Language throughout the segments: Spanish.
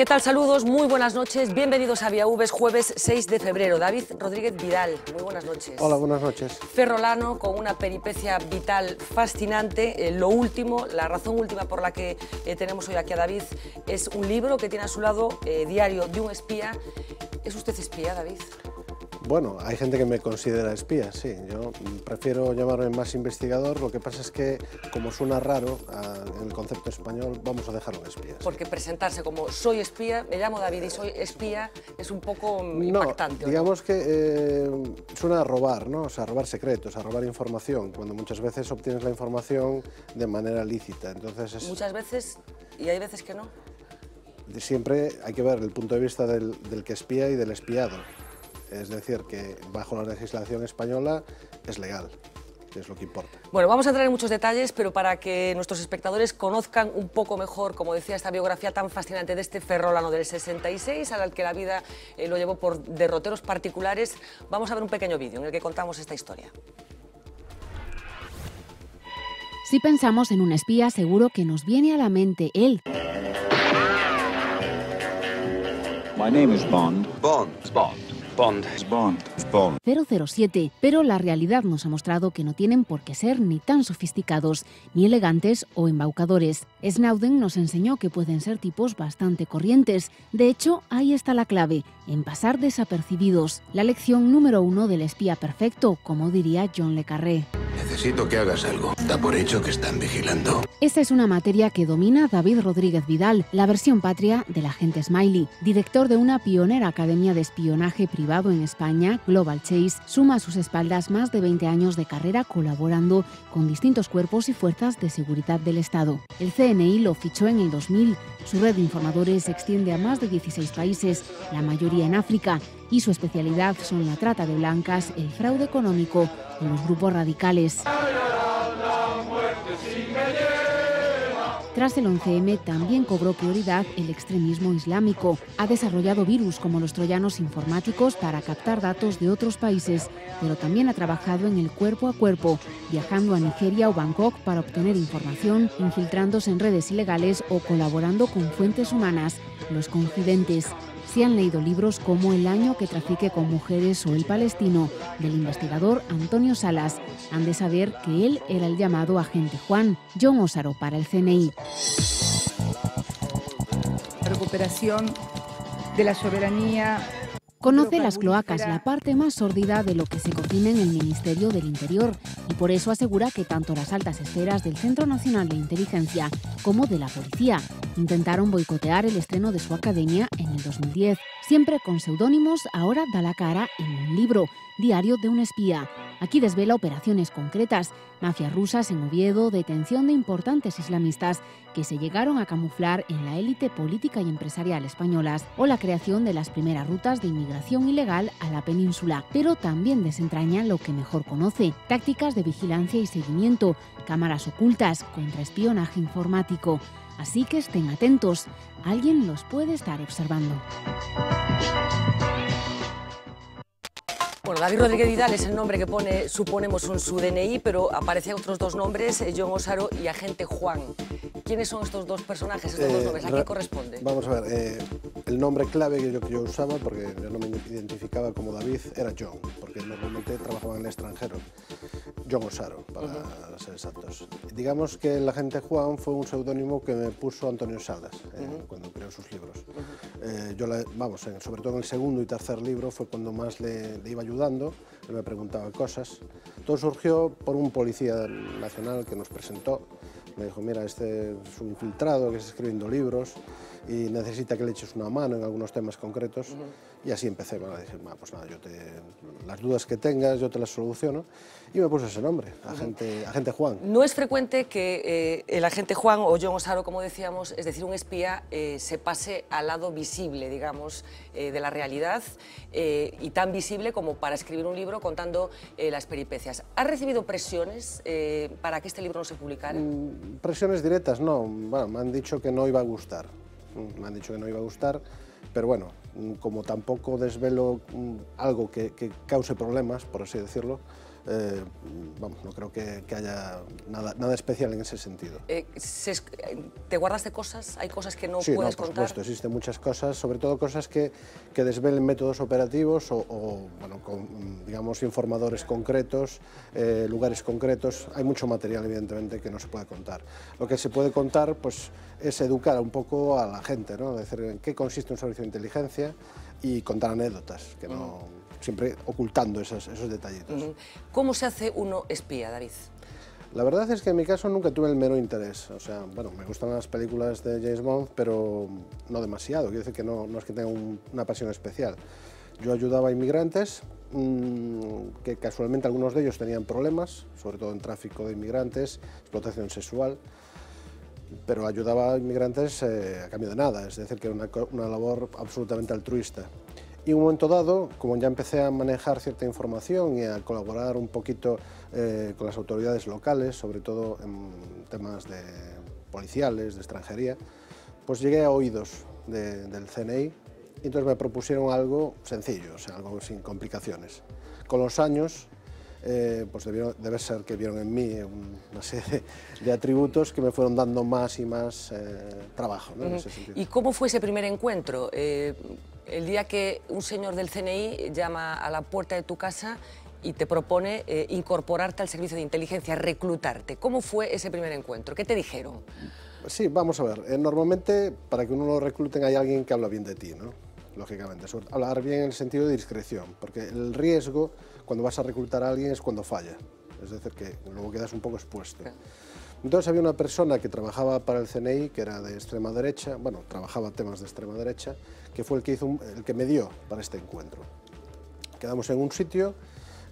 ¿Qué tal? Saludos, muy buenas noches. Bienvenidos a Vía V, jueves 6 de febrero. David Rodríguez Vidal, muy buenas noches. Hola, buenas noches. Ferrolano, con una peripecia vital fascinante. Lo último, la razón última por la que tenemos hoy aquí a David es un libro que tiene a su lado Diario de un espía. ¿Es usted espía, David? Bueno, hay gente que me considera espía, sí. Yo prefiero llamarme más investigador. Lo que pasa es que, como suena raro en el concepto español, vamos a dejarlo en espía. Porque presentarse como soy espía, me llamo David y soy espía, es un poco impactante. No, digamos que suena a robar, ¿no? O sea, a robar secretos, a robar información, cuando muchas veces obtienes la información de manera lícita. Entonces Muchas veces, y hay veces que no. Siempre hay que ver el punto de vista del que espía y del espiado. Es decir, que bajo la legislación española es legal, que es lo que importa. Bueno, vamos a entrar en muchos detalles, pero para que nuestros espectadores conozcan un poco mejor, como decía, esta biografía tan fascinante de este ferrolano del 66, al que la vida lo llevó por derroteros particulares, vamos a ver un pequeño vídeo en el que contamos esta historia. Si pensamos en un espía, seguro que nos viene a la mente él. My name is Bond. Bond. Bond. Bond. Bond. Bond. 007, pero la realidad nos ha mostrado que no tienen por qué ser ni tan sofisticados, ni elegantes o embaucadores. Snowden nos enseñó que pueden ser tipos bastante corrientes. De hecho, ahí está la clave, en pasar desapercibidos. La lección número 1 del espía perfecto, como diría John le Carré. Necesito que hagas algo. Da por hecho que están vigilando. Esta es una materia que domina David Rodríguez Vidal, la versión patria del agente Smiley. Director de una pionera academia de espionaje privado en España, Global Chase, suma a sus espaldas más de 20 años de carrera colaborando con distintos cuerpos y fuerzas de seguridad del Estado. El CNI lo fichó en el 2000. Su red de informadores se extiende a más de 16 países, la mayoría en África, y su especialidad son la trata de blancas, el fraude económico y los grupos radicales. Tras el 11M también cobró prioridad el extremismo islámico. Ha desarrollado virus como los troyanos informáticos para captar datos de otros países, pero también ha trabajado en el cuerpo a cuerpo, viajando a Nigeria o Bangkok para obtener información, infiltrándose en redes ilegales o colaborando con fuentes humanas, los confidentes. Si han leído libros como El año que trafique con mujeres o El palestino, del investigador Antonio Salas, han de saber que él era el llamado agente Juan, John Osaro para el CNI. Recuperación de la soberanía. Conoce las cloacas, la parte más sórdida de lo que se cocina en el Ministerio del Interior, y por eso asegura que tanto las altas esferas del Centro Nacional de Inteligencia como de la policía intentaron boicotear el estreno de su academia en el 2010. Siempre con seudónimos, ahora da la cara en un libro, Diario de un espía. Aquí desvela operaciones concretas, mafias rusas en Oviedo, detención de importantes islamistas que se llegaron a camuflar en la élite política y empresarial españolas, o la creación de las primeras rutas de inmigración ilegal a la península. Pero también desentraña lo que mejor conoce: tácticas de vigilancia y seguimiento, cámaras ocultas, contraespionaje informático. Así que estén atentos, alguien los puede estar observando. Bueno, David Rodríguez Vidal es el nombre que pone, suponemos, en su DNI, pero aparecen otros dos nombres, John Osaro y agente Juan. ¿Quiénes son estos dos personajes, estos dos nombres? ¿A qué corresponde? Vamos a ver, el nombre clave que yo usaba, porque yo no me identificaba como David, era John, porque normalmente trabajaba en el extranjero. John Osaro, para ser exactos. Digamos que el agente Juan fue un seudónimo que me puso Antonio Salas cuando creó sus libros. Sobre todo en el segundo y tercer libro fue cuando más le iba ayudando, él me preguntaba cosas. Todo surgió por un policía nacional que nos presentó. Me dijo, mira, este es un infiltrado que está escribiendo libros y necesita que le eches una mano en algunos temas concretos. Y así empecé, a decir, pues nada, las dudas que tengas yo te las soluciono. Y me puse ese nombre, agente Juan. No es frecuente que el agente Juan o John Osaro, como decíamos, es decir, un espía, se pase al lado visible, digamos, de la realidad, y tan visible como para escribir un libro contando las peripecias. ¿Has recibido presiones para que este libro no se publicara? Presiones directas, no. Bueno, me han dicho que no iba a gustar. Pero bueno, como tampoco desvelo algo que cause problemas, por así decirlo, vamos, no creo que haya nada especial en ese sentido. ¿Te guardas de cosas? ¿Hay cosas que no Sí, puedes por contar? supuesto, existen muchas cosas, sobre todo cosas que desvelen métodos operativos o bueno, digamos, informadores concretos, lugares concretos. Hay mucho material, evidentemente, que no se puede contar. Lo que se puede contar, pues, es educar un poco a la gente, ¿no? Decir en qué consiste un servicio de inteligencia y contar anécdotas, que no... siempre ocultando esos detallitos. ¿Cómo se hace uno espía, David? La verdad es que en mi caso nunca tuve el mero interés. O sea, bueno, me gustan las películas de James Bond, pero no demasiado. Quiero decir que no es que tenga una pasión especial. Yo ayudaba a inmigrantes, que casualmente algunos de ellos tenían problemas, sobre todo en tráfico de inmigrantes, explotación sexual, pero ayudaba a inmigrantes a cambio de nada, es decir, que era una labor absolutamente altruista. Y en un momento dado, como ya empecé a manejar cierta información y a colaborar un poquito con las autoridades locales, sobre todo en temas policiales, de extranjería, pues llegué a oídos del CNI y entonces me propusieron algo sencillo, o sea, algo sin complicaciones. Con los años, pues debe ser que vieron en mí una serie de atributos que me fueron dando más y más trabajo, ¿no? En ese sentido. ¿Y cómo fue ese primer encuentro? El día que un señor del CNI llama a la puerta de tu casa y te propone incorporarte al servicio de inteligencia, reclutarte. ¿Cómo fue ese primer encuentro? ¿Qué te dijeron? Sí, vamos a ver. Normalmente, para que uno lo recluten hay alguien que habla bien de ti, ¿no? Lógicamente. Hablar bien en el sentido de discreción, porque el riesgo, cuando vas a reclutar a alguien, es cuando falla. Es decir, que luego quedas un poco expuesto. Entonces había una persona que trabajaba para el CNI, que era de extrema derecha, bueno, trabajaba temas de extrema derecha, que fue el que me dio para este encuentro. Quedamos en un sitio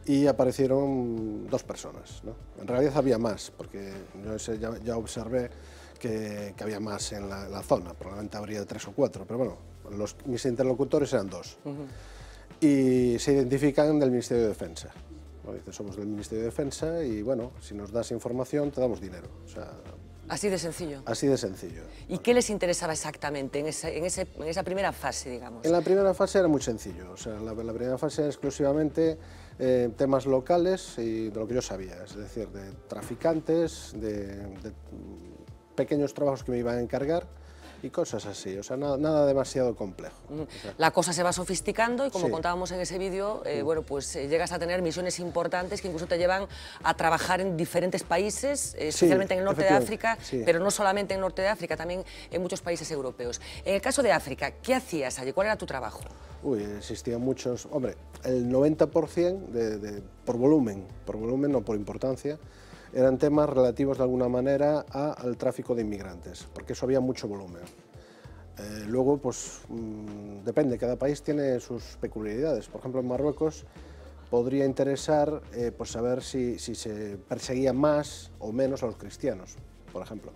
y aparecieron dos personas, ¿no? En realidad había más, porque yo ya observé que había más en la zona, probablemente habría 3 o 4, pero bueno, mis interlocutores eran 2. Y se identifican del Ministerio de Defensa. Dicen, somos del Ministerio de Defensa y, bueno, si nos das información, te damos dinero. O sea, así de sencillo. Así de sencillo. ¿Y qué les interesaba exactamente en esa primera fase, digamos? En la primera fase era muy sencillo. O sea, la primera fase era exclusivamente temas locales y de lo que yo sabía, es decir, de traficantes, de pequeños trabajos que me iban a encargar y cosas así, o sea, nada demasiado complejo. O sea, la cosa se va sofisticando y como sí. Contábamos en ese vídeo, bueno, pues llegas a tener misiones importantes que incluso te llevan a trabajar en diferentes países, especialmente en el norte de África, sí. Pero no solamente en el norte de África, también en muchos países europeos. En el caso de África, ¿qué hacías allí? ¿Cuál era tu trabajo? Uy, existían muchos, hombre, el 90% por volumen, no por importancia, eran temas relativos de alguna manera al tráfico de inmigrantes, porque eso había mucho volumen. Luego, pues, depende, cada país tiene sus peculiaridades. Por ejemplo, en Marruecos podría interesar pues saber si se perseguía más o menos a los cristianos, por ejemplo.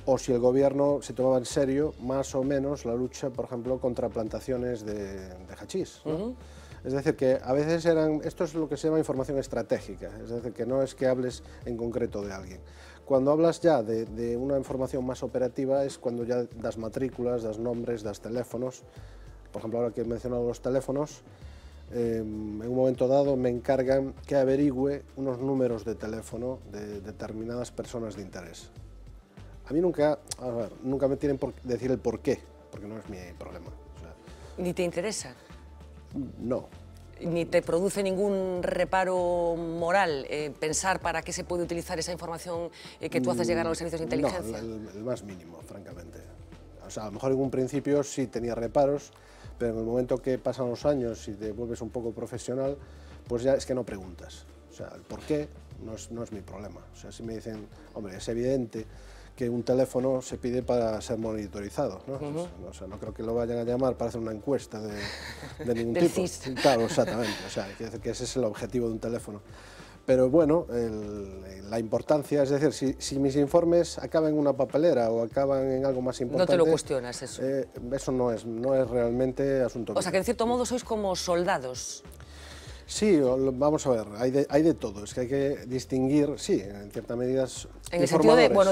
O si el gobierno se tomaba en serio más o menos la lucha, por ejemplo, contra plantaciones de hachís, ¿no? Es decir, que a veces esto es lo que se llama información estratégica, es decir, que no es que hables en concreto de alguien. Cuando hablas ya de una información más operativa es cuando ya das matrículas, das nombres, das teléfonos. Por ejemplo, ahora que he mencionado los teléfonos, en un momento dado me encargan que averigüe unos números de teléfono de determinadas personas de interés. A mí nunca me tienen por decir el por qué, porque no es mi problema. O sea, ¿Ni te interesa? No. ¿Ni te produce ningún reparo moral pensar para qué se puede utilizar esa información que tú haces llegar a los servicios de inteligencia? No, el más mínimo, francamente. O sea, a lo mejor en un principio sí tenía reparos, pero en el momento que pasan los años y te vuelves un poco profesional, pues ya es que no preguntas. O sea, el por qué no es mi problema. O sea, si me dicen, hombre, es evidente que un teléfono se pide para ser monitorizado, ¿no? O sea, no creo que lo vayan a llamar para hacer una encuesta de ningún Del tipo. CIS. Claro, exactamente. O sea, quiere decir que ese es el objetivo de un teléfono. Pero bueno, la importancia, es decir, si mis informes acaban en una papelera o acaban en algo más importante... No te lo cuestionas eso. Eso no es realmente asunto mío. O sea, que en cierto modo sois como soldados. Sí, vamos a ver, hay de todo, es que hay que distinguir, sí, en cierta medida. En el sentido de, bueno,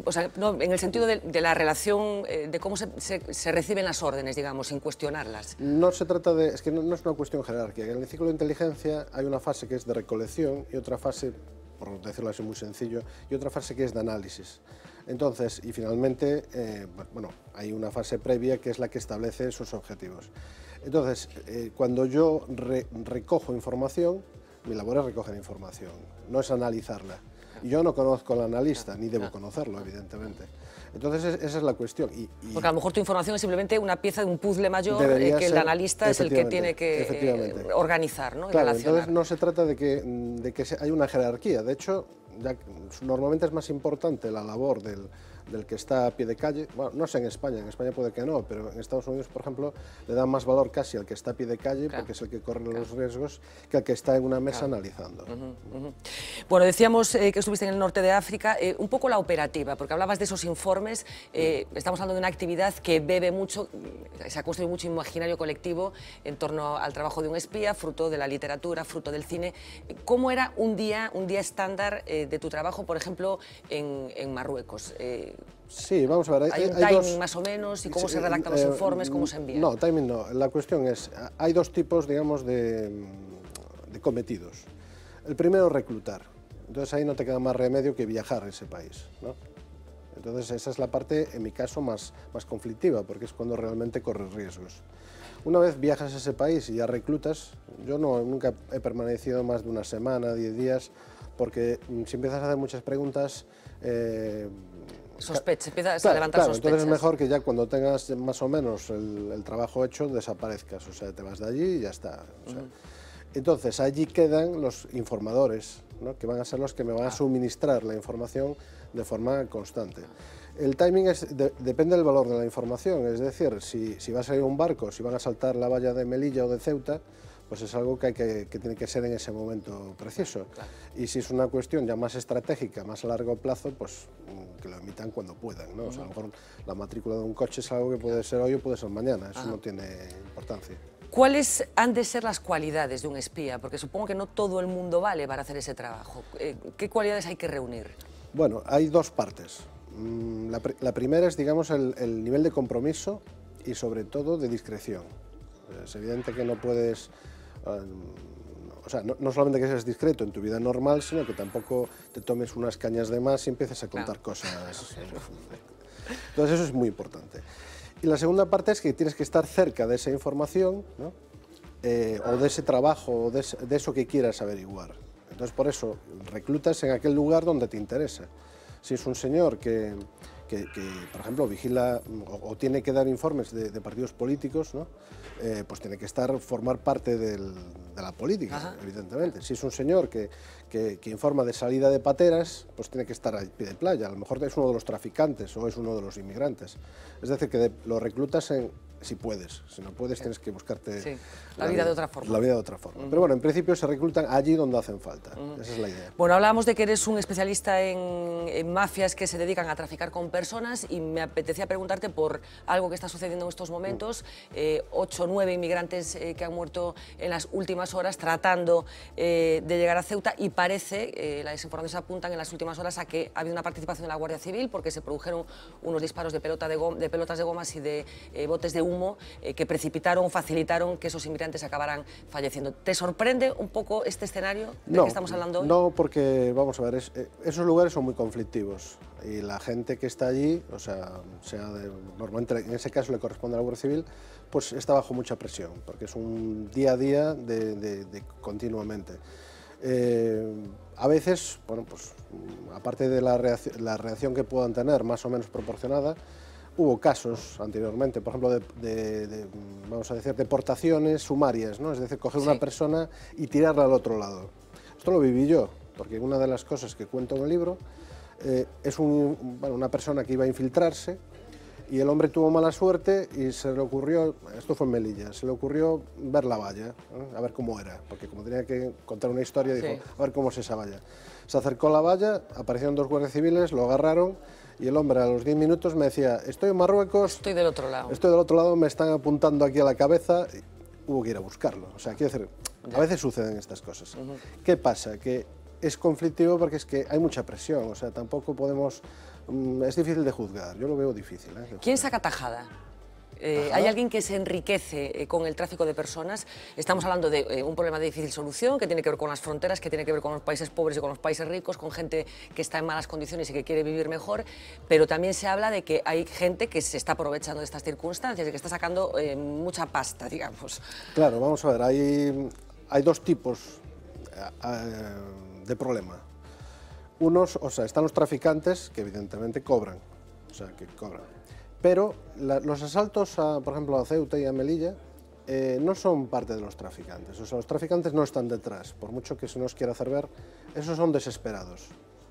o sea, no, en el sentido de la relación, de cómo se reciben las órdenes, digamos, sin cuestionarlas. No se trata de, es que no es una cuestión jerárquica. En el ciclo de inteligencia hay una fase que es de recolección y otra fase, por decirlo así muy sencillo, y otra fase que es de análisis. Entonces, y finalmente, bueno, hay una fase previa que es la que establece esos objetivos. Entonces, cuando yo recojo información, mi labor es recoger información, no es analizarla. Y yo no conozco al analista, ni debo conocerlo, evidentemente. Entonces, esa es la cuestión. Porque a lo mejor tu información es simplemente una pieza de un puzzle mayor que el analista es el que tiene que organizar, ¿no? Claro, entonces no se trata de que haya una jerarquía. De hecho, normalmente es más importante la labor del que está a pie de calle. Bueno, no sé en España puede que no, pero en Estados Unidos, por ejemplo, le dan más valor casi al que está a pie de calle, porque es el que corre los riesgos, que al que está en una mesa analizando. Bueno, decíamos que estuviste en el norte de África, un poco la operativa, porque hablabas de esos informes, estamos hablando de una actividad que bebe mucho, se ha construido mucho imaginario colectivo en torno al trabajo de un espía, fruto de la literatura, fruto del cine. ¿Cómo era un día estándar de tu trabajo, por ejemplo, en Marruecos? Sí, vamos a ver. ¿Hay un timing más o menos? ¿Y cómo se redactan los informes? ¿Cómo se envían? No, timing no. La cuestión es, hay dos tipos, digamos, de cometidos. El primero es reclutar. Entonces ahí no te queda más remedio que viajar a ese país, ¿no? Entonces esa es la parte, en mi caso, más conflictiva, porque es cuando realmente corres riesgos. Una vez viajas a ese país y ya reclutas, yo nunca he permanecido más de una semana, 10 días, porque si empiezas a hacer muchas preguntas... empiezas a levantar sospechas. Entonces es mejor que ya cuando tengas más o menos el trabajo hecho desaparezcas, o sea, te vas de allí y ya está. O sea, entonces allí quedan los informadores, ¿no? Que van a ser los que me van a suministrar la información de forma constante. El timing depende del valor de la información, es decir, si va a salir un barco, si van a saltar la valla de Melilla o de Ceuta, pues es algo que tiene que ser en ese momento preciso. Claro. Y si es una cuestión ya más estratégica, más a largo plazo, pues que lo emitan cuando puedan, ¿no? O sea, a lo mejor la matrícula de un coche es algo que puede ser hoy o puede ser mañana, eso no tiene importancia. ¿Cuáles han de ser las cualidades de un espía? Porque supongo que no todo el mundo vale para hacer ese trabajo. ¿Qué cualidades hay que reunir? Bueno, hay dos partes. La primera es, digamos, el nivel de compromiso y sobre todo de discreción. Es evidente que no puedes... o sea, no solamente que seas discreto en tu vida normal, sino que tampoco te tomes unas cañas de más y empieces a contar cosas. Entonces eso es muy importante. Y la segunda parte es que tienes que estar cerca de esa información, ¿no? O de ese trabajo, o de eso que quieras averiguar. Entonces por eso reclutas en aquel lugar donde te interesa. Si es un señor que por ejemplo, vigila o tiene que dar informes de partidos políticos, ¿no? Pues tiene que formar parte de la política, evidentemente. Si es un señor que informa de salida de pateras, pues tiene que estar a pie de playa. A lo mejor es uno de los traficantes o es uno de los inmigrantes. Es decir, que lo reclutas si puedes. Si no puedes, tienes que buscarte la vida de otra forma. La vida de otra forma. Pero bueno, en principio se reclutan allí donde hacen falta. Esa es la idea. Bueno, hablábamos de que eres un especialista en mafias que se dedican a traficar con personas y me apetecía preguntarte por algo que está sucediendo en estos momentos. 8 o 9 inmigrantes que han muerto en las últimas horas tratando de llegar a Ceuta y parece, las informaciones apuntan en las últimas horas a que ha habido una participación de la Guardia Civil porque se produjeron unos disparos de pelotas de gomas y de botes de humo que precipitaron, facilitaron que esos inmigrantes acabaran falleciendo. ¿Te sorprende un poco este escenario del que estamos hablando hoy? No, porque, vamos a ver, esos lugares son muy conflictivos y la gente que está allí, o sea normalmente en ese caso le corresponde a la Guardia Civil, pues está bajo mucha presión, porque es un día a día continuamente. A veces, bueno, pues aparte de la reacción que puedan tener más o menos proporcionada, hubo casos anteriormente, por ejemplo, vamos a decir, deportaciones sumarias, ¿no? Es decir, coger una persona y tirarla al otro lado. Esto lo viví yo, porque una de las cosas que cuento en el libro es una persona que iba a infiltrarse y el hombre tuvo mala suerte y se le ocurrió, esto fue en Melilla, se le ocurrió ver la valla, a ver cómo era, porque como tenía que contar una historia, dijo, a ver cómo es esa valla. Se acercó a la valla, aparecieron 2 guardias civiles, lo agarraron y el hombre a los 10 minutos me decía, estoy en Marruecos... Estoy del otro lado. Estoy del otro lado, me están apuntando aquí a la cabeza, y hubo que ir a buscarlo. O sea, quiero decir, A veces suceden estas cosas. ¿Qué pasa? Que es conflictivo porque es que hay mucha presión, o sea, tampoco podemos... es difícil de juzgar, yo lo veo difícil. ¿Quién saca tajada? ¿Hay alguien que se enriquece con el tráfico de personas? Estamos hablando de un problema de difícil solución que tiene que ver con las fronteras, que tiene que ver con los países pobres y con los países ricos, con gente que está en malas condiciones y que quiere vivir mejor, pero también se habla de que hay gente que se está aprovechando de estas circunstancias y que está sacando mucha pasta, digamos. Claro, vamos a ver, hay dos tipos de problema. Unos, o sea, están los traficantes que evidentemente cobran, o sea, que cobran. Pero los asaltos, por ejemplo, a Ceuta y a Melilla, no son parte de los traficantes. O sea, los traficantes no están detrás, por mucho que se nos quiera hacer ver, esos son desesperados.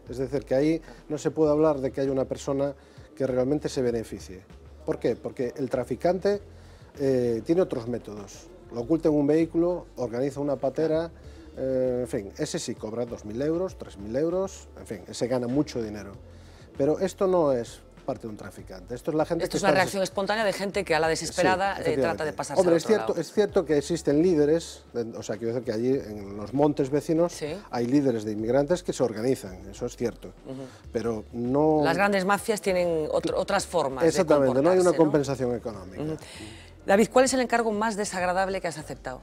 Es decir, que ahí no se puede hablar de que hay una persona que realmente se beneficie. ¿Por qué? Porque el traficante tiene otros métodos. Lo oculta en un vehículo, organiza una patera, en fin, ese sí cobra 2.000 euros, 3.000 euros, en fin, ese gana mucho dinero. Pero esto no es parte de un traficante. Esto es la gente. Esto es una reacción espontánea de gente que a la desesperada trata de pasarse al otro lado. Es cierto que existen líderes, o sea, quiero decir que allí en los montes vecinos hay líderes de inmigrantes que se organizan, eso es cierto, pero no... Las grandes mafias tienen otras formas de comportarse. Exactamente, no hay una compensación económica. David, ¿cuál es el encargo más desagradable que has aceptado?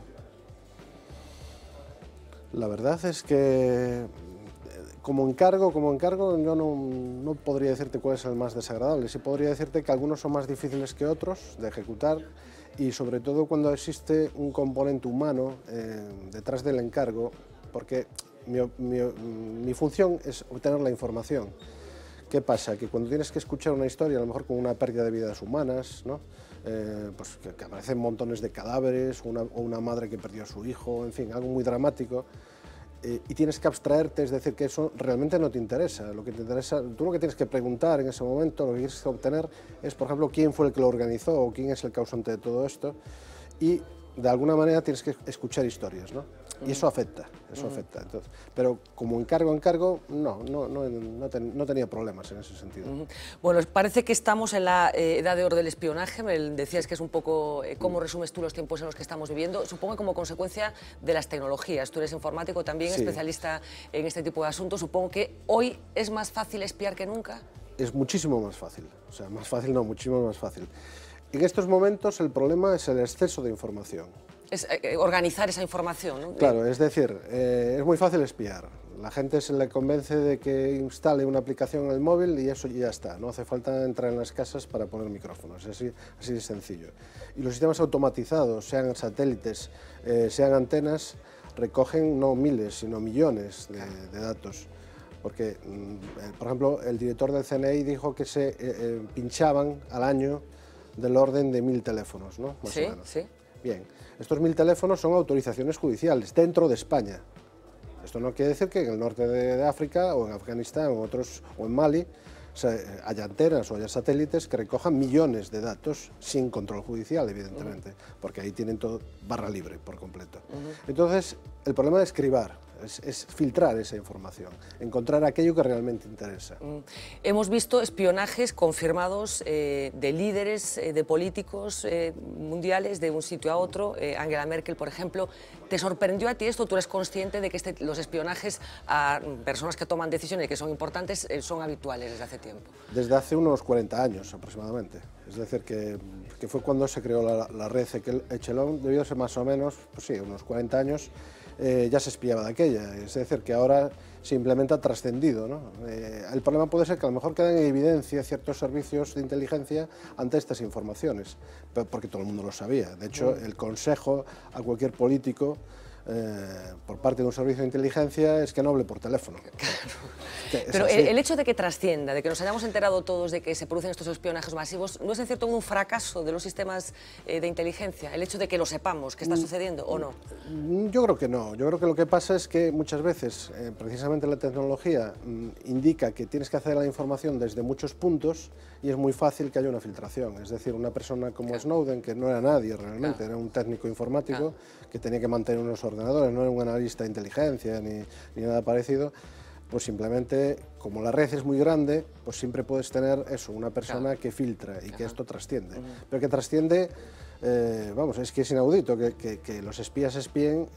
La verdad es que como encargo yo no podría decirte cuál es el más desagradable. Sí podría decirte que algunos son más difíciles que otros de ejecutar y sobre todo cuando existe un componente humano detrás del encargo, porque mi función es obtener la información. ¿Qué pasa? Que cuando tienes que escuchar una historia, a lo mejor con una pérdida de vidas humanas, ¿no? Pues que aparecen montones de cadáveres, o una madre que perdió a su hijo, en fin, algo muy dramático, y tienes que abstraerte, es decir, que eso realmente no te interesa. Lo que te interesa, tú lo que tienes que preguntar en ese momento, lo que tienes que obtener es, por ejemplo, quién fue el que lo organizó o quién es el causante de todo esto, y de alguna manera tienes que escuchar historias, ¿no? Y eso afecta, Entonces, pero como encargo, no tenía problemas en ese sentido. Bueno, parece que estamos en la edad de oro del espionaje, me decías que es un poco cómo resumes tú los tiempos en los que estamos viviendo, supongo como consecuencia de las tecnologías. Tú eres informático también, especialista en este tipo de asuntos, supongo que hoy es más fácil espiar que nunca. Es muchísimo más fácil, o sea, más fácil no, muchísimo más fácil. En estos momentos el problema es el exceso de información. Es organizar esa información, ¿no? Claro, es decir, es muy fácil espiar. La gente se le convence de que instale una aplicación en el móvil y eso ya está. No hace falta entrar en las casas para poner micrófonos, así de sencillo. Y los sistemas automatizados, sean satélites, sean antenas, recogen no miles, sino millones de datos. Porque, por ejemplo, el director del CNI dijo que se pinchaban al año del orden de 1000 teléfonos, ¿no? Más o menos. Sí. Bien, estos 1000 teléfonos son autorizaciones judiciales dentro de España. Esto no quiere decir que en el norte de África o en Afganistán o en Mali haya antenas o haya satélites que recojan millones de datos sin control judicial, evidentemente, porque ahí tienen todo barra libre por completo. Entonces, el problema es cribar. Es filtrar esa información, encontrar aquello que realmente interesa. Hemos visto espionajes confirmados de líderes, de políticos mundiales, de un sitio a otro. Angela Merkel, por ejemplo. ¿Te sorprendió a ti esto? ¿Tú eres consciente de que los espionajes a personas que toman decisiones y que son importantes son habituales desde hace tiempo? Desde hace unos 40 años aproximadamente. Es decir, que fue cuando se creó la red Echelon, debió ser más o menos, pues sí, unos 40 años. Ya se espiaba de aquella, es decir, que ahora simplemente ha trascendido, ¿no? El problema puede ser que a lo mejor quedan en evidencia ciertos servicios de inteligencia ante estas informaciones, porque todo el mundo lo sabía. De hecho, el consejo a cualquier político por parte de un servicio de inteligencia es que no hable por teléfono. Claro. Pero el hecho de que trascienda, de que nos hayamos enterado todos de que se producen estos espionajes masivos, ¿no es en cierto un fracaso de los sistemas de inteligencia? El hecho de que lo sepamos, que está sucediendo, ¿o no? Yo creo que no. Yo creo que lo que pasa es que muchas veces, precisamente la tecnología indica que tienes que acceder a la información desde muchos puntos y es muy fácil que haya una filtración. Es decir, una persona como Snowden, que no era nadie realmente, era un técnico informático que tenía que mantener unos ordenadores, no era un analista de inteligencia ni nada parecido, pues simplemente, como la red es muy grande, pues siempre puedes tener eso, una persona que filtra y que esto trasciende. Pero que trasciende vamos, es que es inaudito que los espías espíen.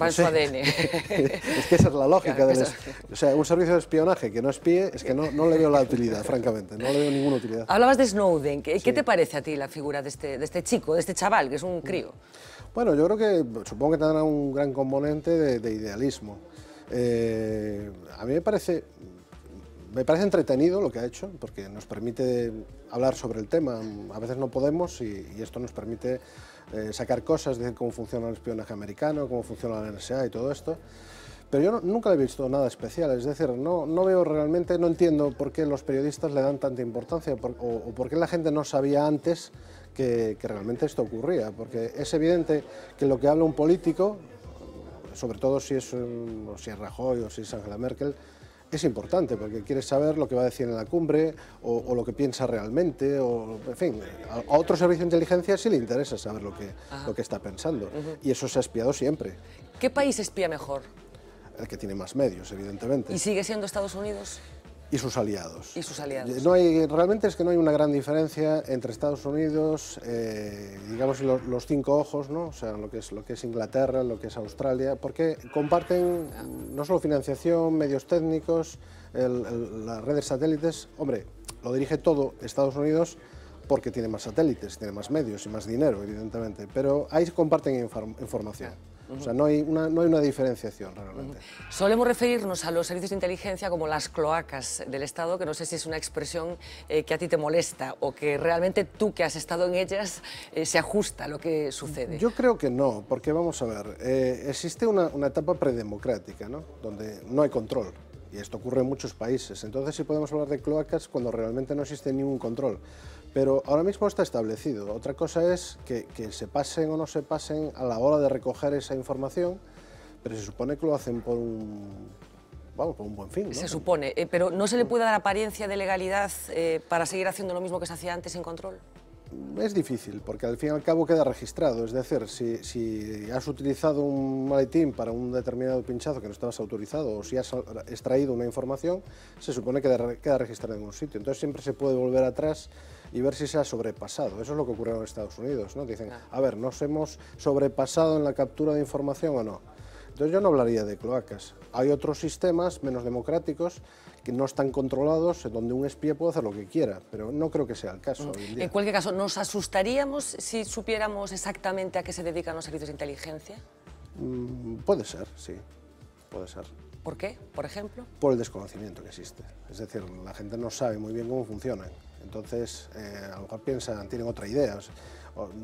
Va en su ADN. Es que esa es la lógica. Claro, o sea, un servicio de espionaje que no espíe, es que no le veo la utilidad, francamente, no le veo ninguna utilidad. Hablabas de Snowden. ¿Qué te parece a ti la figura de este chico, de este chaval, que es un crío? Bueno, yo creo que, supongo que tendrá un gran componente de idealismo. A mí me parece entretenido lo que ha hecho, porque nos permite hablar sobre el tema. A veces no podemos y esto nos permite sacar cosas, decir cómo funciona el espionaje americano, cómo funciona la NSA y todo esto. Pero yo nunca le he visto nada especial, es decir, no veo realmente, no entiendo por qué los periodistas le dan tanta importancia o por qué la gente no sabía antes que realmente esto ocurría, porque es evidente que lo que habla un político, sobre todo si es Rajoy o si es Angela Merkel, es importante, porque quieres saber lo que va a decir en la cumbre o lo que piensa realmente, o, en fin, a otro servicio de inteligencia sí le interesa saber lo que está pensando, y eso se ha espiado siempre. ¿Qué país espía mejor? El que tiene más medios, evidentemente. ¿Y sigue siendo Estados Unidos? Y sus aliados. Y sus aliados. Realmente es que no hay una gran diferencia entre Estados Unidos, digamos los 5 ojos, ¿no? O sea, lo que es Inglaterra, lo que es Australia, porque comparten no solo financiación, medios técnicos, las redes satélites. Hombre, lo dirige todo Estados Unidos porque tiene más satélites, tiene más medios y más dinero, evidentemente, pero ahí comparten información. O sea, no hay una diferenciación realmente. Solemos referirnos a los servicios de inteligencia como las cloacas del Estado, que no sé si es una expresión que a ti te molesta o que realmente tú, que has estado en ellas, se ajusta a lo que sucede. Yo creo que no, porque vamos a ver, existe una etapa predemocrática, ¿no? Donde no hay control, y esto ocurre en muchos países. Entonces sí podemos hablar de cloacas cuando realmente no existe ningún control. Pero ahora mismo está establecido. Otra cosa es que se pasen o no se pasen a la hora de recoger esa información, pero se supone que lo hacen por un buen fin, ¿no? Se supone, pero ¿no se le puede dar apariencia de legalidad para seguir haciendo lo mismo que se hacía antes sin control? Es difícil, porque al fin y al cabo queda registrado. Es decir, si has utilizado un maletín para un determinado pinchazo que no estabas autorizado, o si has extraído una información, se supone que queda registrado en un sitio. Entonces siempre se puede volver atrás y ver si se ha sobrepasado. Eso es lo que ocurrió en Estados Unidos, ¿no? Dicen, a ver, ¿nos hemos sobrepasado en la captura de información o no? Entonces yo no hablaría de cloacas. Hay otros sistemas menos democráticos que no están controlados, donde un espía puede hacer lo que quiera, pero no creo que sea el caso hoy en día. En cualquier caso, ¿nos asustaríamos si supiéramos exactamente a qué se dedican los servicios de inteligencia? Puede ser, sí, puede ser. ¿Por qué, por ejemplo? Por el desconocimiento que existe. Es decir, la gente no sabe muy bien cómo funcionan. Entonces, a lo mejor piensan, tienen otra idea.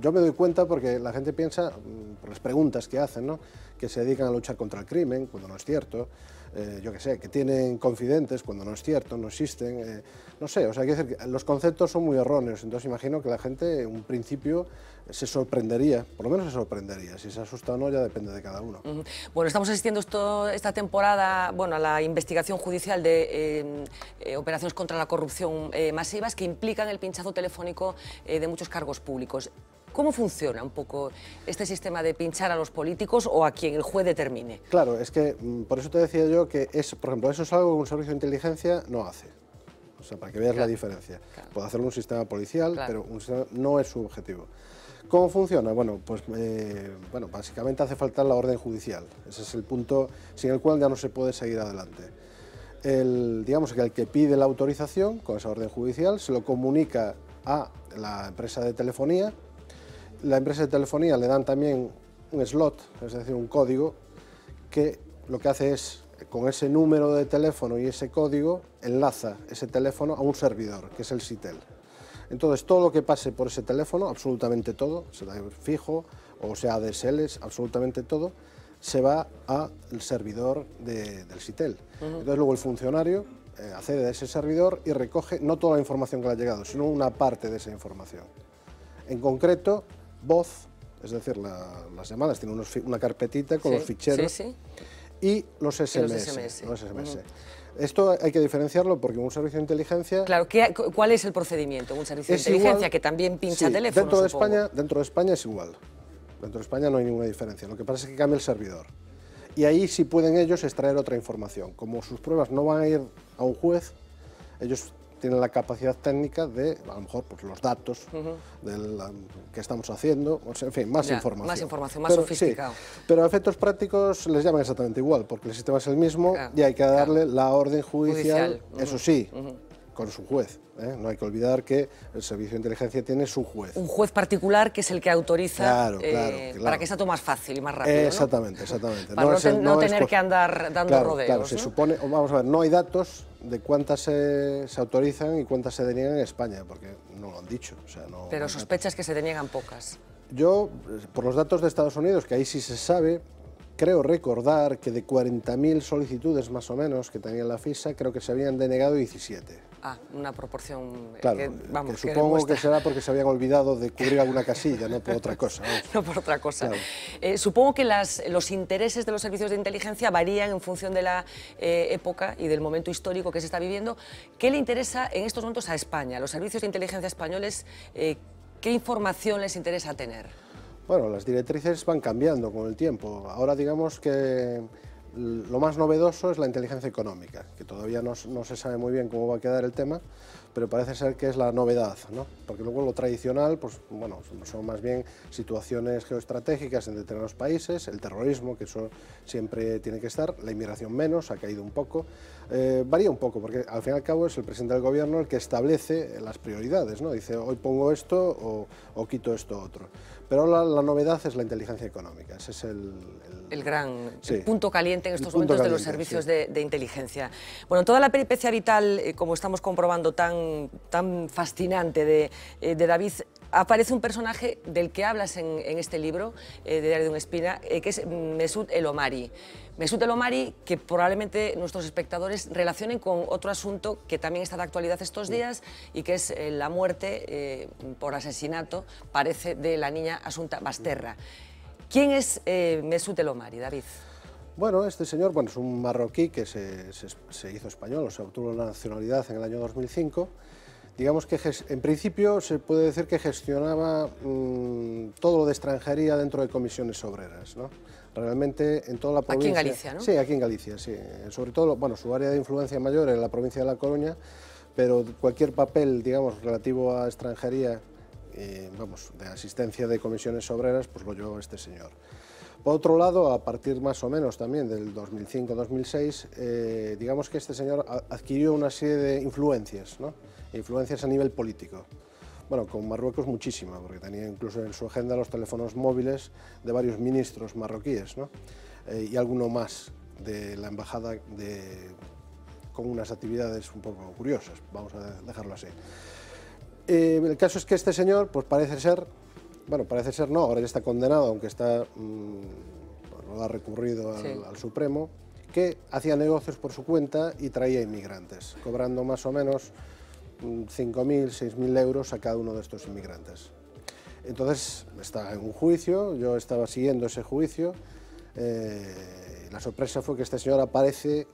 Yo me doy cuenta porque la gente piensa, por las preguntas que hacen, ¿no?, que se dedican a luchar contra el crimen, cuando no es cierto. Yo qué sé, que tienen confidentes, cuando no es cierto, no existen. No sé, o sea, quiero decir que los conceptos son muy erróneos. Entonces, imagino que la gente, en un principio, se sorprendería, por lo menos se sorprendería. Si se asusta o no, ya depende de cada uno. Bueno, estamos asistiendo esta temporada, bueno, a la investigación judicial de operaciones contra la corrupción masivas que implican el pinchazo telefónico de muchos cargos públicos. ¿Cómo funciona un poco este sistema de pinchar a los políticos o a quien el juez determine? Claro, es que por eso te decía yo que, por ejemplo, eso es algo que un servicio de inteligencia no hace. O sea, para que veas la diferencia. Puede hacerlo un sistema policial, pero no es su objetivo. ¿Cómo funciona? Bueno, pues básicamente hace falta la orden judicial. Ese es el punto sin el cual ya no se puede seguir adelante. Digamos que el que pide la autorización con esa orden judicial se lo comunica a la empresa de telefonía. La empresa de telefonía le dan también un slot, es decir, un código, que lo que hace es, con ese número de teléfono y ese código, enlaza ese teléfono a un servidor, que es el SITEL. Entonces, todo lo que pase por ese teléfono, absolutamente todo, sea fijo o sea ADSL, absolutamente todo, se va al servidor del SITEL. Entonces, luego el funcionario accede a ese servidor y recoge no toda la información que le ha llegado, sino una parte de esa información. En concreto, voz, es decir, las llamadas tienen una carpetita con los ficheros y los SMS. Esto hay que diferenciarlo porque un servicio de inteligencia... Claro, ¿cuál es el procedimiento? Un servicio de inteligencia que también pincha teléfonos, dentro de España es igual. Dentro de España no hay ninguna diferencia. Lo que pasa es que cambia el servidor. Y ahí sí pueden ellos extraer otra información. Como sus pruebas no van a ir a un juez, ellos tienen la capacidad técnica de, a lo mejor, pues, los datos que estamos haciendo, o sea, en fin, más información. Más información, más sofisticado. Sí, pero a efectos prácticos les llaman exactamente igual, porque el sistema es el mismo y hay que darle la orden judicial. Eso sí, con su juez. No hay que olvidar que el Servicio de Inteligencia tiene su juez. Un juez particular que es el que autoriza claro. para que sea todo más fácil y más rápido, ¿no? Exactamente. Para no tener que andar dando rodeos. Claro, se supone, vamos a ver, no hay datos de cuántas se autorizan y cuántas se deniegan en España, porque no lo han dicho. O sea, no, pero sospechas que se deniegan pocas. Yo, por los datos de Estados Unidos, que ahí sí se sabe, creo recordar que de 40.000 solicitudes más o menos que tenía la FISA, creo que se habían denegado 17. Ah, una proporción claro, que supongo que será porque se habían olvidado de cubrir alguna casilla, no por otra cosa. No por otra cosa. Claro. Supongo que los intereses de los servicios de inteligencia varían en función de la época y del momento histórico que se está viviendo. ¿Qué le interesa en estos momentos a España? ¿Los servicios de inteligencia españoles, qué información les interesa tener? Bueno, las directrices van cambiando con el tiempo. Ahora digamos que lo más novedoso es la inteligencia económica, que todavía no se sabe muy bien cómo va a quedar el tema, pero parece ser que es la novedad, ¿no? Porque luego lo tradicional, pues bueno, son más bien situaciones geoestratégicas en determinados países, el terrorismo, que eso siempre tiene que estar, la inmigración menos, ha caído un poco, varía un poco, porque al fin y al cabo es el presidente del gobierno el que establece las prioridades, ¿no? Dice, hoy pongo esto o quito esto otro. Pero la novedad es la inteligencia económica, ese es el punto caliente en estos momentos de los servicios de inteligencia. Bueno, toda la peripecia vital, como estamos comprobando, tan fascinante de David, aparece un personaje del que hablas en este libro, de Diario de un Espía, que es Mesut El Omari. Mesut El Omari, que probablemente nuestros espectadores relacionen con otro asunto que también está de actualidad estos días y que es la muerte por asesinato, parece, de la niña Asunta Basterra. ¿Quién es Mesut El Omari, David? Bueno, este señor es un marroquí que se hizo español, o sea, obtuvo la nacionalidad en el año 2005. Digamos que en principio se puede decir que gestionaba todo lo de extranjería dentro de comisiones obreras, ¿no? Realmente en toda la provincia... Aquí en Galicia, ¿no? Sí, aquí en Galicia, sí. Sobre todo, bueno, su área de influencia mayor en la provincia de La Coruña, pero cualquier papel, digamos, relativo a extranjería, vamos, de asistencia de comisiones obreras, pues lo llevó este señor. Por otro lado, a partir más o menos también del 2005-2006, digamos que este señor adquirió una serie de influencias, ¿no? Influencias a nivel político. Bueno, con Marruecos muchísima, porque tenía incluso en su agenda los teléfonos móviles de varios ministros marroquíes, ¿no? Y alguno más de la embajada con unas actividades un poco curiosas, vamos a dejarlo así. El caso es que este señor, pues parece ser no, ahora ya está condenado, aunque lo ha recurrido al Supremo, que hacía negocios por su cuenta y traía inmigrantes, cobrando más o menos 5.000, 6.000 euros a cada uno de estos inmigrantes. Entonces está en un juicio, yo estaba siguiendo ese juicio, la sorpresa fue que este señor aparece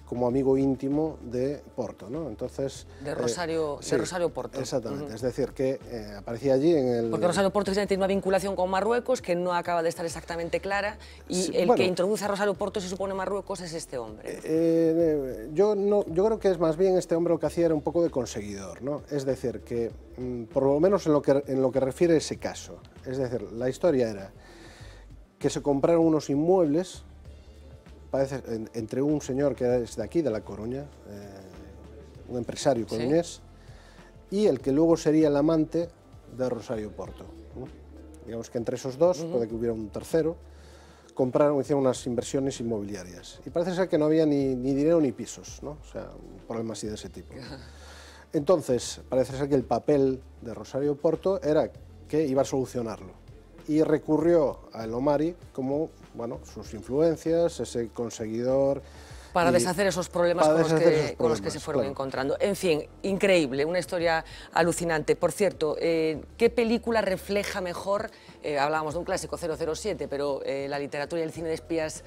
como amigo íntimo de Porto, ¿no? Entonces, de Rosario Porto. Exactamente, es decir, que aparecía allí en el... Porque Rosario Porto tiene una vinculación con Marruecos que no acaba de estar exactamente clara y que introduce a Rosario Porto, se supone Marruecos, es este hombre. Yo creo que es más bien este hombre lo que hacía era un poco de conseguidor, ¿no? Es decir, que por lo menos en lo que refiere a ese caso, es decir, la historia era que se compraron unos inmuebles, parece, entre un señor que es de aquí, de La Coruña, un empresario coruñés, y el que luego sería el amante de Rosario Porto, ¿no? Digamos que entre esos dos, puede que hubiera un tercero, hicieron unas inversiones inmobiliarias. Y parece ser que no había ni dinero ni pisos, ¿no? O sea, un problema así de ese tipo. Entonces, parece ser que el papel de Rosario Porto era que iba a solucionarlo. Y recurrió a El Omari como, bueno, sus influencias, ese conseguidor... Para deshacer esos problemas con los que se fueron encontrando. En fin, increíble, una historia alucinante. Por cierto, ¿qué película refleja mejor, hablábamos de un clásico 007, pero la literatura y el cine de espías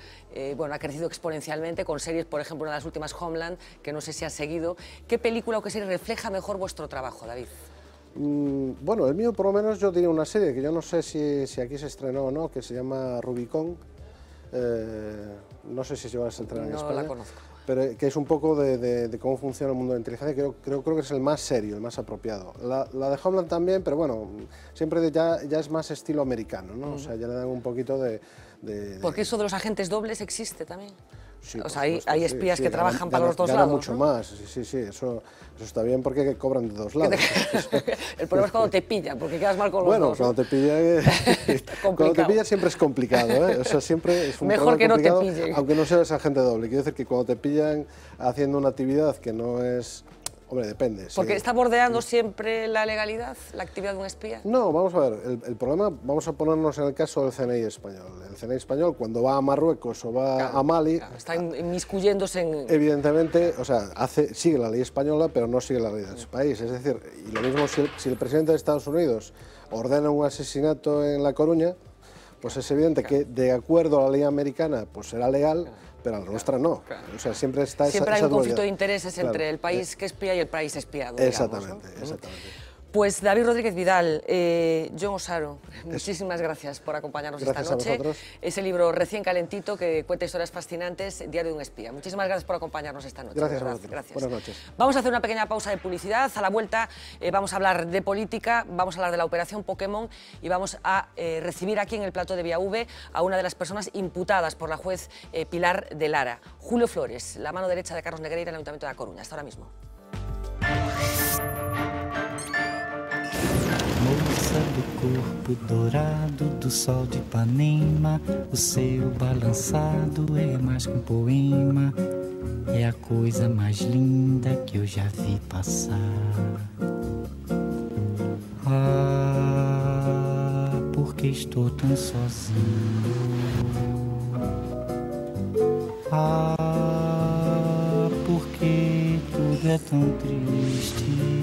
bueno, ha crecido exponencialmente con series, por ejemplo, una de las últimas, Homeland, que no sé si has seguido. ¿Qué película o qué serie refleja mejor vuestro trabajo, David? Bueno, el mío por lo menos yo diría una serie que yo no sé si aquí se estrenó o no, que se llama Rubicon. No sé si se va a estrenar en España. No la conozco. pero que es un poco de cómo funciona el mundo de la inteligencia, creo que es el más serio, el más apropiado. La de Homeland también, pero bueno, siempre ya es más estilo americano, ¿no? O sea, ya le dan un poquito de... Porque eso de los agentes dobles existe también. Sí, o sea, hay espías que trabajan para los dos ganan lados, mucho ¿no? más, sí, eso está bien porque cobran de dos lados. El problema es cuando te pillan, porque quedas mal con los bueno, dos. cuando te pillan siempre es complicado, ¿eh? O sea, siempre es un Mejor que no te complicado, pillen. aunque no seas agente doble. Quiero decir que cuando te pillan haciendo una actividad que no es... Hombre, depende. Porque está bordeando siempre la legalidad, la actividad de un espía. No, vamos a ver, el problema, vamos a ponernos en el caso del CNI español. El CNI español, cuando va a Marruecos o va a Mali... Está inmiscuyéndose en... Evidentemente, o sea, sigue la ley española, pero no sigue la ley de su país. Es decir, y lo mismo si el presidente de Estados Unidos ordena un asesinato en La Coruña, pues es evidente que de acuerdo a la ley americana, pues será legal, pero a la nuestra no. O sea, siempre está Siempre hay esa un conflicto de dualidad. intereses entre el país que espía y el país espiado. Exactamente, digamos, ¿no? exactamente. Pues David Rodríguez Vidal, Jon Osaro, muchísimas gracias por acompañarnos esta noche. A vosotros. Ese libro recién calentito que cuenta historias fascinantes, Diario de un espía. Muchísimas gracias por acompañarnos esta noche. Gracias de a verdad, vosotros. gracias. Buenas noches. Vamos a hacer una pequeña pausa de publicidad. A la vuelta vamos a hablar de política, vamos a hablar de la operación Pokémon y vamos a recibir aquí en el plató de Vía V a una de las personas imputadas por la juez Pilar de Lara, Julio Flores, la mano derecha de Carlos Negreira en el Ayuntamiento de La Coruña. Hasta ahora mismo. Moça do corpo dourado do sol de Ipanema, o seu balançado é mais que um poema, é a coisa mais linda que eu já vi passar. Ah, porque estou tão sozinho. Ah, porque tudo é tão triste.